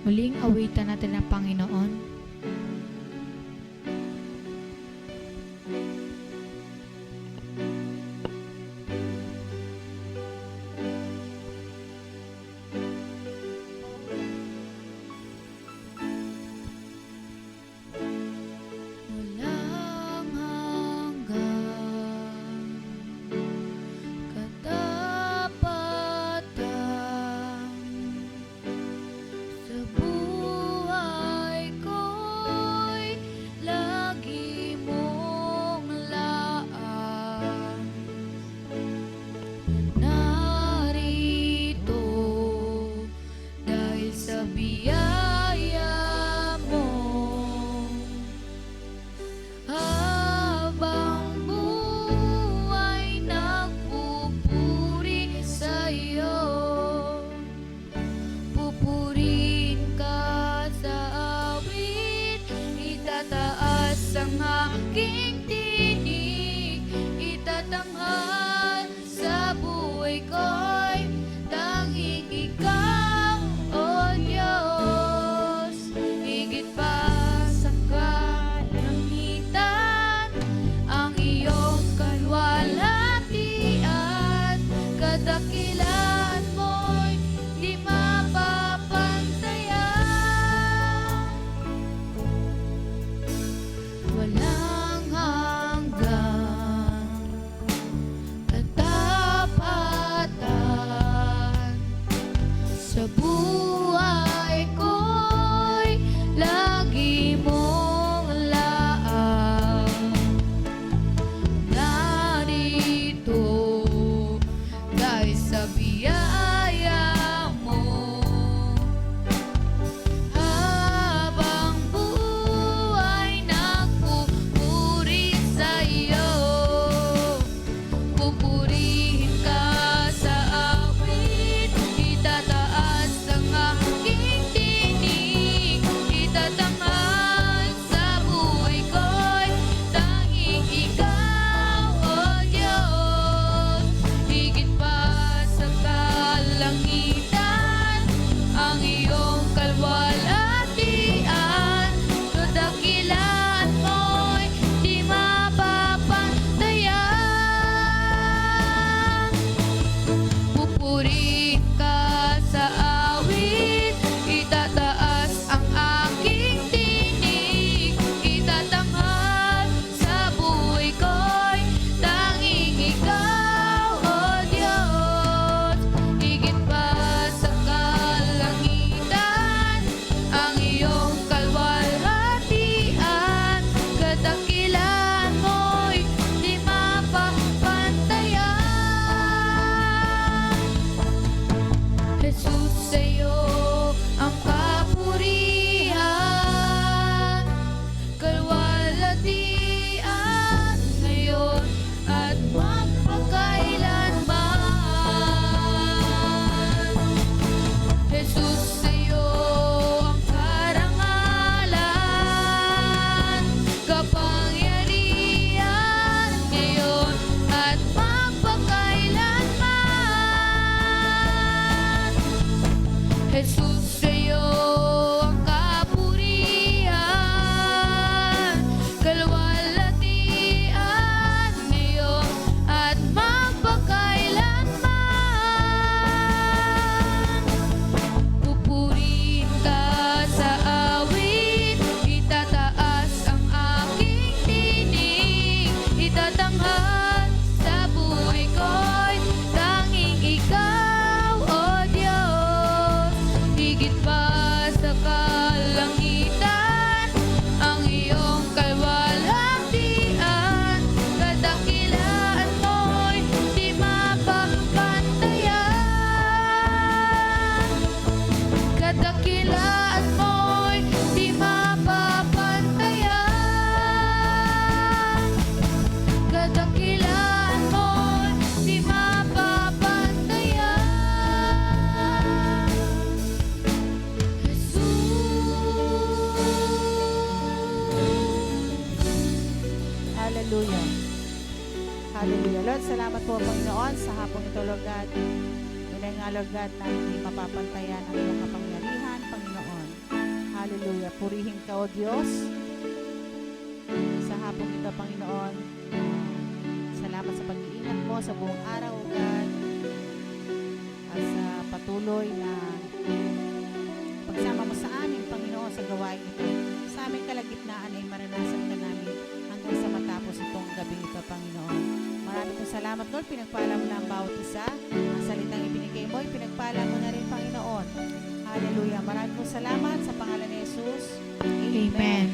Muling awitan natin ang Panginoon. Walang hanggan, katapatan sa buhay ko'y lagi mong laan. Narito dahil sa biyaya mo, habang buhay nagpupuri sa'yo. Pupurihin ka sa awit, itataas ang aking tinig, itatanghal sa buhay ko'y tanging ikaw, O Diyos. Higit pa sa kalangitan, ang iyong kalwalhatian, kadakilaan mo'y di mapapantayan. Walang hanggan, katapatan sa buhay ko'y lagi mong laan. Narito dahil sa biyaya mo, habang buhay nagpupuri sa'yo. Pupurihin ka sa awit, itataas ang aking tinig, itatanghal sa buhay ko'y tanging ikaw, O Diyos. Higit pa sa kalangitan, ang iyong kalwalhatian, kadakilaan mo'y di mapapantayan. Pupurihin ka sa awit, itataas ang aking tinig, itatanghal sa buhay ko'y tanging ikaw, O Diyos. Higit pa sa kalangitan, ang iyong kalwalhatian, kadakilaan mo'y di mapapantayan. Jesus, sa'yo ang kapurihan, kalwalhatian, ngayon at magpakailanman. Jesus, sa'yo ang karangalan, kapangyarihan, ngayon at magpakailanman. Jesus, sa'yo ang kapurihan, kalwalhatian, ngayon at magpakailanman. Pupurihin ka sa awit, itataas ang aking tinig, itatanghal sa buhay ko'y tanging ikaw, O Diyos. Higit pa sa kalangitan, ang iyong kalwalhatian, kadakilaan mo'y di mapapantayan. Kadakilaan mo'y di mapapantayan. Kadakilaan mo'y di mapapantayan. Jesus. Hallelujah. Hallelujah. Lord, salamat po, Panginoon, sa hapong ito, Lord God. Tunay nga, Lord God, na hindi mapapantayan ang iyong kapangyarihan, Panginoon. Hallelujah. Purihin ka, O Diyos. Sa hapong ito, Panginoon, salamat sa pag-iingat mo sa buong araw, O God. At sa patuloy na pagsama mo sa amin, Panginoon, sa gawain ito. Sa aming kalagitnaan ay maranasan ka namin hanggang sa matapos itong gabi ito, Panginoon. Maraming pong salamat, Lord. Pinagpala mo na ang bawat isa. Ang salitang ibinigay mo, pinagpala mo na rin, Panginoon. Hallelujah. Maraming pong salamat sa pangalan ni Jesus. Amen. Amen.